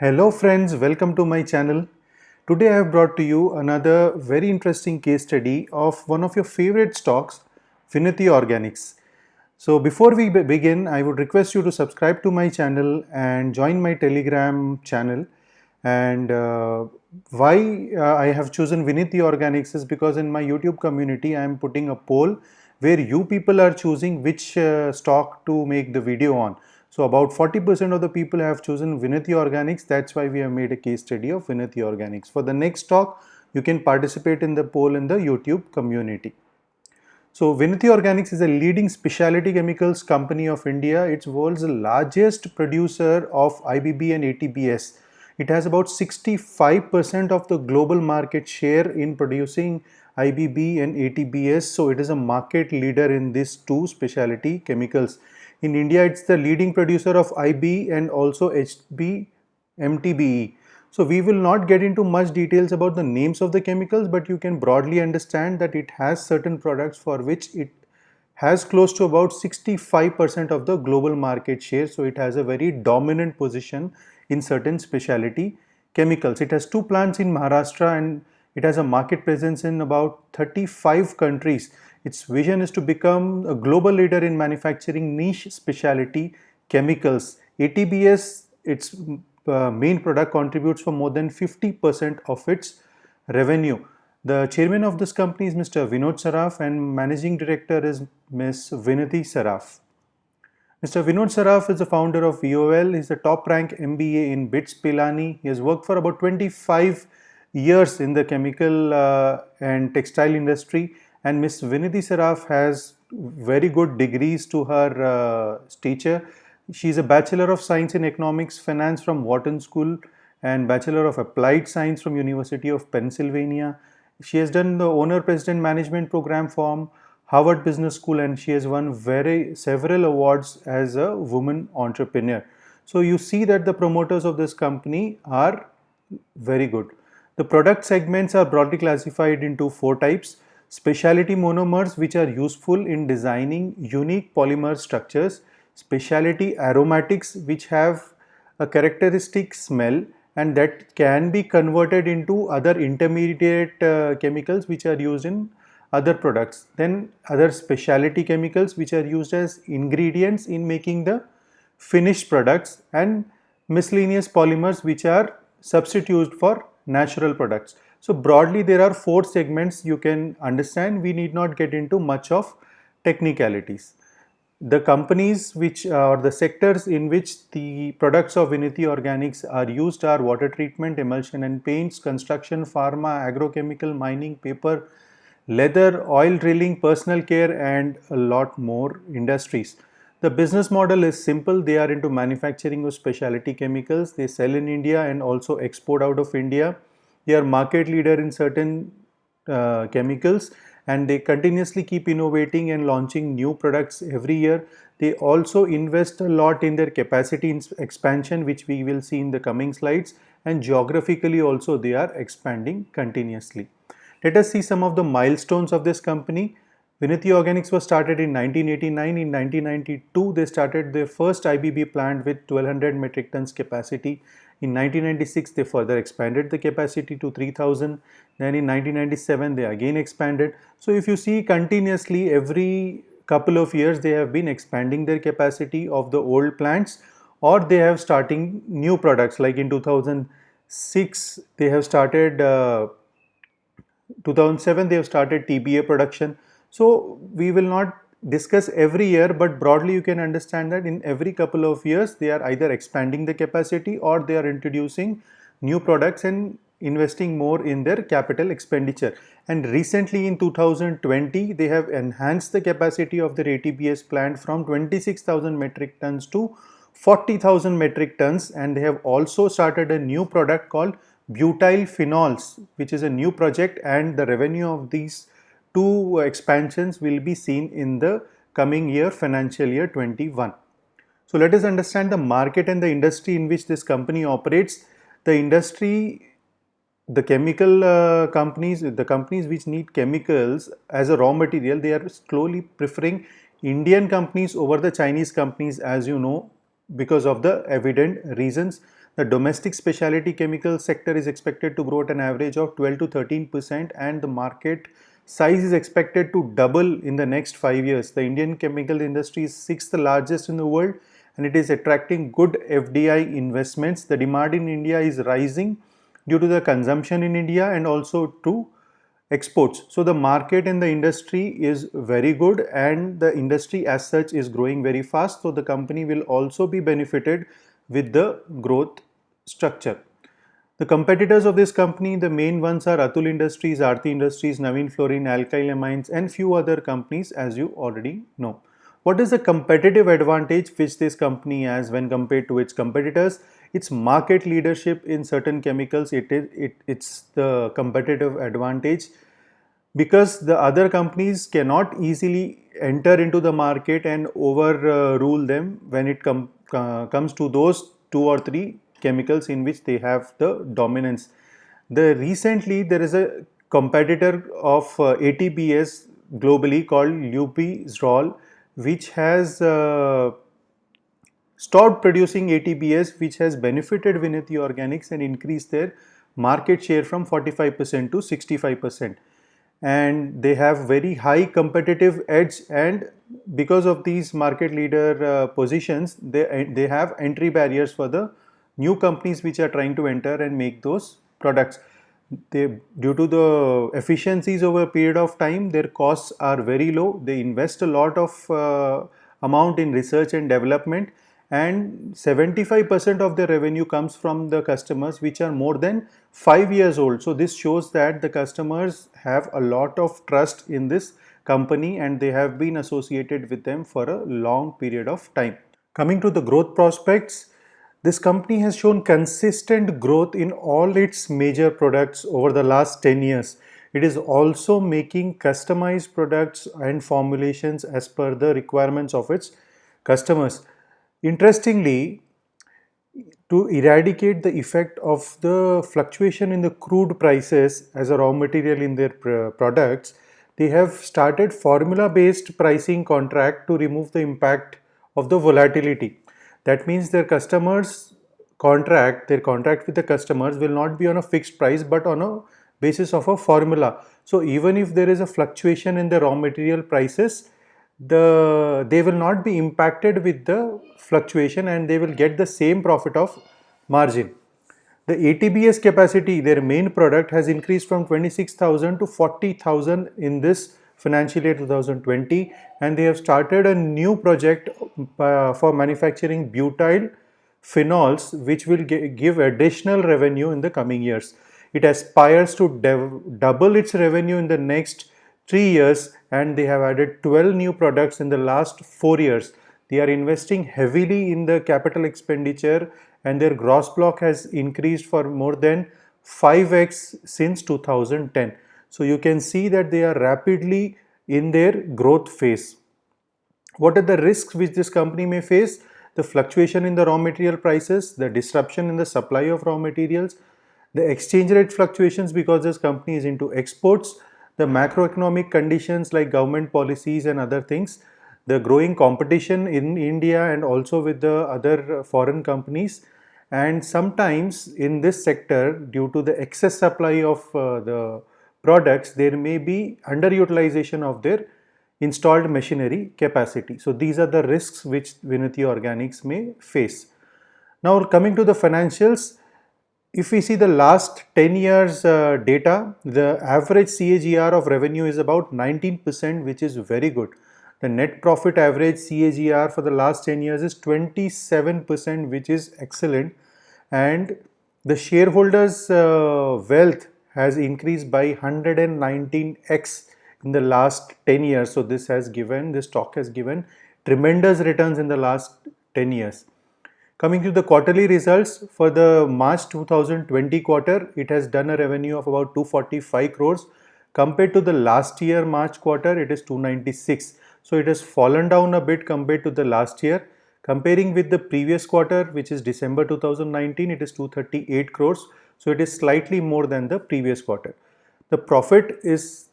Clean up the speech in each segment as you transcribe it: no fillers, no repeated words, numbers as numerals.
Hello friends, welcome to my channel. Today I have brought to you another very interesting case study of one of your favorite stocks, Vinati Organics. So before we begin, I would request you to subscribe to my channel and join my Telegram channel. And why I have chosen Vinati Organics is because in my YouTube community I am putting a poll where you people are choosing which stock to make the video on. So about 40% of the people have chosen Vinati Organics. That's why we have made a case study of Vinati Organics. For the next stock, you can participate in the poll in the YouTube community. So Vinati Organics is a leading specialty chemicals company of India. It's world's largest producer of IBB and ATBS. It has about 65% of the global market share in producing IBB and ATBS. So it is a market leader in these two specialty chemicals. In India, it's the leading producer of IB and also HB MTBE. So we will not get into much details about the names of the chemicals, but you can broadly understand that it has certain products for which it has close to about 65% of the global market share. So it has a very dominant position in certain specialty chemicals. It has two plants in Maharashtra and it has a market presence in about 35 countries. Its vision is to become a global leader in manufacturing niche specialty chemicals. ATBS, its main product, contributes for more than 50% of its revenue. The chairman of this company is Mr. Vinod Saraf and managing director is Ms. Vinati Saraf. Mr. Vinod Saraf is the founder of VOL. He is a top rank MBA in BITS Pilani. He has worked for about 25 years in the chemical and textile industry, and Ms. Vinati Saraf has very good degrees to her stature. She is a Bachelor of Science in Economics Finance from Wharton School and Bachelor of Applied Science from University of Pennsylvania. She has done the Owner President Management Program from Harvard Business School and she has won several awards as a woman entrepreneur. So you see that the promoters of this company are very good. The product segments are broadly classified into four types: specialty monomers, which are useful in designing unique polymer structures; specialty aromatics, which have a characteristic smell and that can be converted into other intermediate chemicals which are used in other products; then other specialty chemicals which are used as ingredients in making the finished products; and miscellaneous polymers which are substituted for natural products. So broadly there are four segments you can understand. We need not get into much of technicalities. The companies which or the sectors in which the products of Vinati Organics are used are water treatment, emulsion and paints, construction, pharma, agrochemical, mining, paper, leather, oil drilling, personal care and a lot more industries. The business model is simple. They are into manufacturing of specialty chemicals. They sell in India and also export out of India. They are market leader in certain chemicals and they continuously keep innovating and launching new products every year. They also invest a lot in their capacity expansion, which we will see in the coming slides, and geographically also they are expanding continuously. Let us see some of the milestones of this company. Vinati Organics was started in 1989. In 1992, they started their first IBB plant with 1200 metric tons capacity. In 1996, they further expanded the capacity to 3000. Then in 1997, they again expanded. So if you see continuously every couple of years, they have been expanding their capacity of the old plants or they have starting new products. Like in 2006, they have started 2007 they have started TBA production. So we will not discuss every year, but broadly you can understand that in every couple of years they are either expanding the capacity or they are introducing new products and investing more in their capital expenditure. And recently in 2020 they have enhanced the capacity of their ATBS plant from 26,000 metric tons to 40,000 metric tons, and they have also started a new product called butyl phenols, which is a new project, and the revenue of these two expansions will be seen in the coming year, financial year 21. So let us understand the market and the industry in which this company operates. The industry, the chemical companies, the companies which need chemicals as a raw material, they are slowly preferring Indian companies over the Chinese companies, as you know, because of the evident reasons. The domestic specialty chemical sector is expected to grow at an average of 12 to 13%, and the market size is expected to double in the next 5 years. The Indian chemical industry is sixth largest in the world, and it is attracting good FDI investments. The demand in India is rising due to the consumption in India and also to exports. So the market and the industry is very good, and the industry as such is growing very fast. So the company will also be benefited with the growth structure. The competitors of this company, the main ones are Atul Industries, Aarti Industries, Navin Fluorine, Alkyl Amines, and few other companies, as you already know. What is the competitive advantage which this company has when compared to its competitors? Its market leadership in certain chemicals. It's the competitive advantage, because the other companies cannot easily enter into the market and overrule them when it comes to those two or three chemicals in which they have the dominance. Recently there is a competitor of ATBS globally called Lubrizol, which has stopped producing ATBS, which has benefited Vinati Organics and increased their market share from 45% to 65%. And they have very high competitive edge, and because of these market leader positions, they have entry barriers for the new companies which are trying to enter and make those products. Due to the efficiencies over a period of time, their costs are very low. They invest a lot of amount in research and development, and 75% of their revenue comes from the customers which are more than 5 years old. So this shows that the customers have a lot of trust in this company, and they have been associated with them for a long period of time. Coming to the growth prospects, this company has shown consistent growth in all its major products over the last 10 years. It is also making customized products and formulations as per the requirements of its customers. Interestingly, to eradicate the effect of the fluctuation in the crude prices as a raw material in their products, they have started formula-based pricing contract to remove the impact of the volatility. That means their contract with the customers will not be on a fixed price but on a basis of a formula. So even if there is a fluctuation in the raw material prices, they will not be impacted with the fluctuation, and they will get the same profit of margin. The ATBS capacity, their main product, has increased from 26,000 to 40,000 in this financial year 2020, and they have started a new project for manufacturing butyl phenols, which will give additional revenue in the coming years. It aspires to double its revenue in the next 3 years, and they have added 12 new products in the last 4 years. They are investing heavily in the capital expenditure, and their gross block has increased for more than 5x since 2010. So you can see that they are rapidly in their growth phase. What are the risks which this company may face? The fluctuation in the raw material prices, the disruption in the supply of raw materials, the exchange rate fluctuations because this company is into exports, the macroeconomic conditions like government policies and other things, the growing competition in India and also with the other foreign companies, and sometimes in this sector, due to the excess supply of the products, there may be underutilization of their installed machinery capacity. So these are the risks which Vinati Organics may face. Now coming to the financials, if we see the last 10 years data, the average CAGR of revenue is about 19%, which is very good. The net profit average CAGR for the last 10 years is 27%, which is excellent. And the shareholders' wealth has increased by 119x in the last 10 years. So this stock has given tremendous returns in the last 10 years. Coming to the quarterly results, for the March 2020 quarter, it has done a revenue of about 245 crores. Compared to the last year March quarter, it is 296. So it has fallen down a bit compared to the last year. Comparing with the previous quarter, which is December 2019, it is 238 crores. So it is slightly more than the previous quarter. The profit is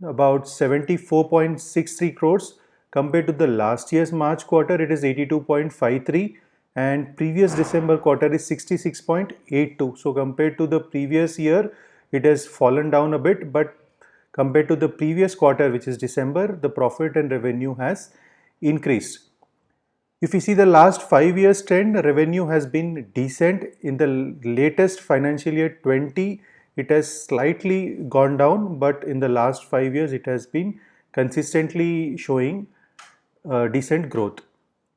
about 74.63 crores. Compared to the last year's March quarter, it is 82.53. and previous December quarter is 66.82. So compared to the previous year, it has fallen down a bit, but compared to the previous quarter, which is December, the profit and revenue has increased. If you see the last 5 years trend, revenue has been decent. In the latest financial year 20, it has slightly gone down, but in the last 5 years, it has been consistently showing decent growth.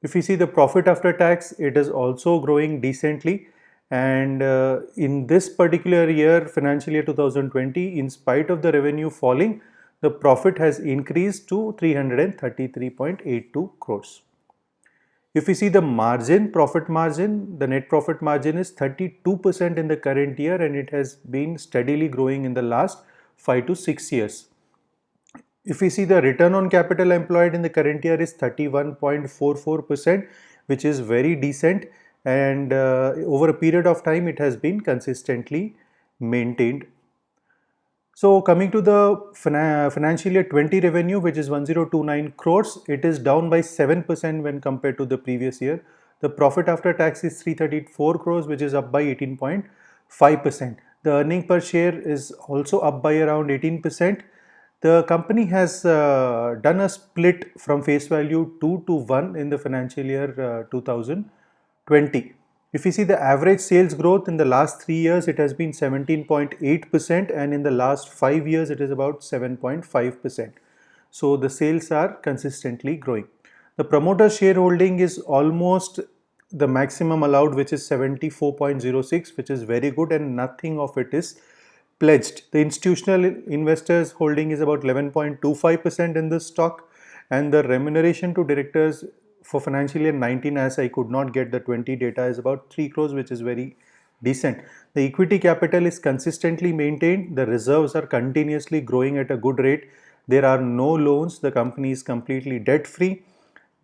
If you see the profit after tax, it is also growing decently. And in this particular year, financial year 2020, in spite of the revenue falling, the profit has increased to 333.82 crores. If we see the margin, profit margin, the net profit margin is 32% in the current year, and it has been steadily growing in the last 5 to 6 years. If we see the return on capital employed in the current year is 31.44%, which is very decent, and over a period of time it has been consistently maintained. So coming to the financial year 20 revenue, which is 1029 crores, it is down by 7% when compared to the previous year. The profit after tax is 334 crores, which is up by 18.5%. The earning per share is also up by around 18%. The company has done a split from face value 2 to 1 in the financial year 2020. If you see the average sales growth in the last 3 years, it has been 17.8%, and in the last 5 years, it is about 7.5%. So the sales are consistently growing. The promoter shareholding is almost the maximum allowed, which is 74.06, which is very good, and nothing of it is pledged. The institutional investors holding is about 11.25% in this stock, and the remuneration to directors for financial year 19, as I could not get the 20 data, is about 3 crores, which is very decent. The equity capital is consistently maintained. The reserves are continuously growing at a good rate. There are no loans. The company is completely debt free.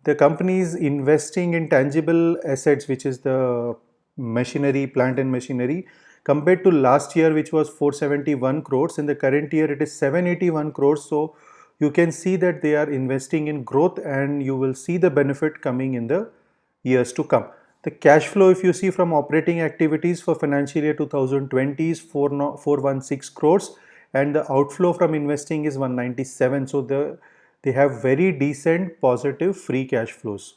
The company is investing in tangible assets, which is the machinery, plant and machinery. Compared to last year, which was 471 crores, in the current year it is 781 crores. So you can see that they are investing in growth, and you will see the benefit coming in the years to come. The cash flow, if you see from operating activities for financial year 2020, is 416 crores, and the outflow from investing is 197. So they have very decent positive free cash flows.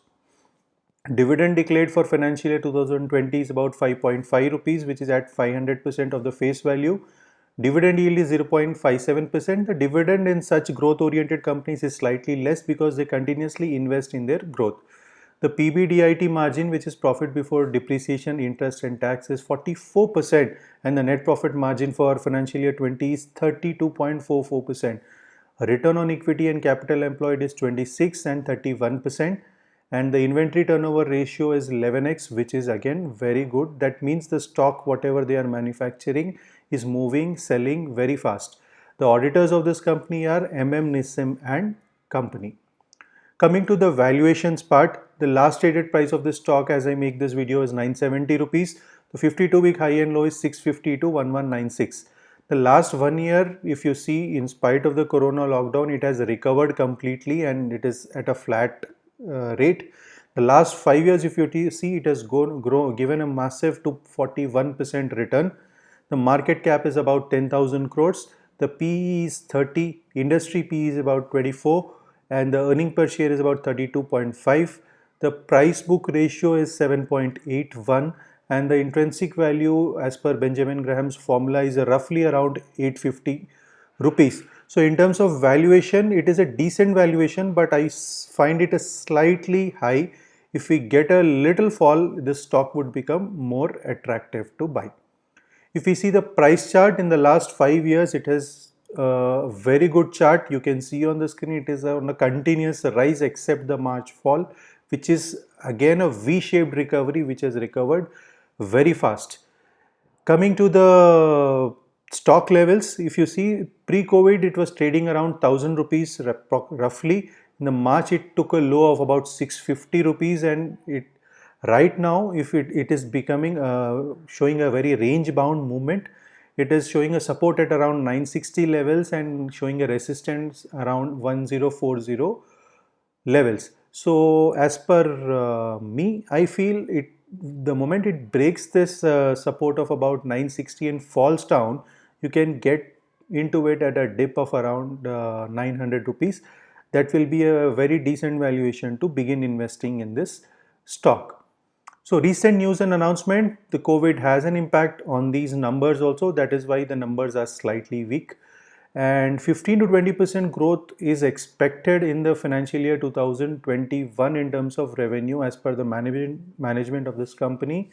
Dividend declared for financial year 2020 is about 5.5 rupees, which is at 500% of the face value. Dividend yield is 0.57%. The dividend in such growth oriented companies is slightly less because they continuously invest in their growth. The PBDIT margin, which is profit before depreciation, interest and tax, is 44%, and the net profit margin for financial year 20 is 32.44%. Return on equity and capital employed is 26 and 31%, and the inventory turnover ratio is 11x, which is again very good. That means the stock, whatever they are manufacturing, is moving, selling very fast. The auditors of this company are Nissim and Company. Coming to the valuations part, the last traded price of this stock as I make this video is 970 rupees. The 52-week high and low is 650 to 1196. The last 1 year, if you see, in spite of the corona lockdown, it has recovered completely and it is at a flat rate. The last 5 years, if you see, it has given a massive to 41% return. The market cap is about 10,000 crores. The PE is 30. Industry PE is about 24. And the earning per share is about 32.5. The price book ratio is 7.81. And the intrinsic value, as per Benjamin Graham's formula, is roughly around 850 rupees. So in terms of valuation, it is a decent valuation, but I find it a slightly high. If we get a little fall, this stock would become more attractive to buy. If we see the price chart in the last 5 years, it has a very good chart. You can see on the screen, it is on a continuous rise except the March fall, which is again a V-shaped recovery, which has recovered very fast. Coming to the stock levels, if you see pre-COVID, it was trading around 1000 rupees roughly. In the March, it took a low of about 650 rupees, and right now, if it is becoming showing a very range bound movement. It is showing a support at around 960 levels and showing a resistance around 1040 levels. So as per me, I feel the moment it breaks this support of about 960 and falls down, you can get into it at a dip of around 900 rupees. That will be a very decent valuation to begin investing in this stock. So recent news and announcement, the COVID has an impact on these numbers also. That is why the numbers are slightly weak. And 15 to 20% growth is expected in the financial year 2021 in terms of revenue as per the management of this company.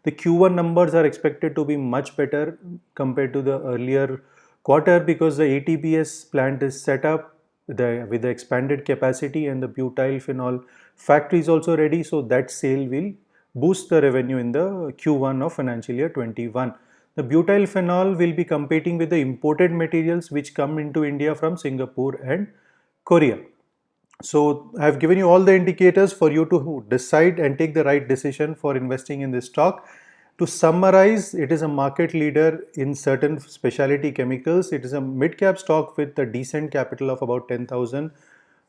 The Q1 numbers are expected to be much better compared to the earlier quarter because the ATBS plant is set up with the expanded capacity, and the butyl phenol factory is also ready. So that sale will boost the revenue in the Q1 of financial year 21. The butyl phenol will be competing with the imported materials which come into India from Singapore and Korea. So I have given you all the indicators for you to decide and take the right decision for investing in this stock. To summarize, it is a market leader in certain specialty chemicals. It is a mid-cap stock with a decent capital of about 10,000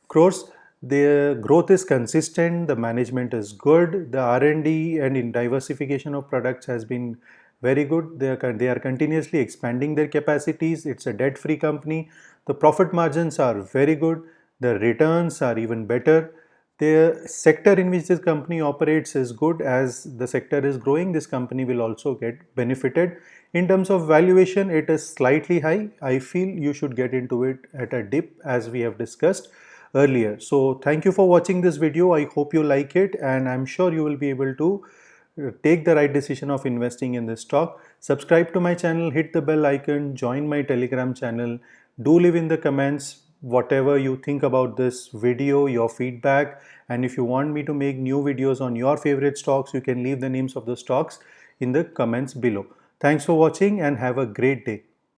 crores. The growth is consistent, the management is good, the R&D and in diversification of products has been very good. They are continuously expanding their capacities. It's a debt-free company. The profit margins are very good. The returns are even better. The sector in which this company operates is good. As the sector is growing, this company will also get benefited. In terms of valuation, it is slightly high. I feel you should get into it at a dip as we have discussed earlier. So thank you for watching this video. I hope you like it, and I'm sure you will be able to take the right decision of investing in this stock. Subscribe to my channel, hit the bell icon, join my Telegram channel. Do leave in the comments whatever you think about this video, your feedback, and if you want me to make new videos on your favorite stocks, you can leave the names of the stocks in the comments below. Thanks for watching and have a great day.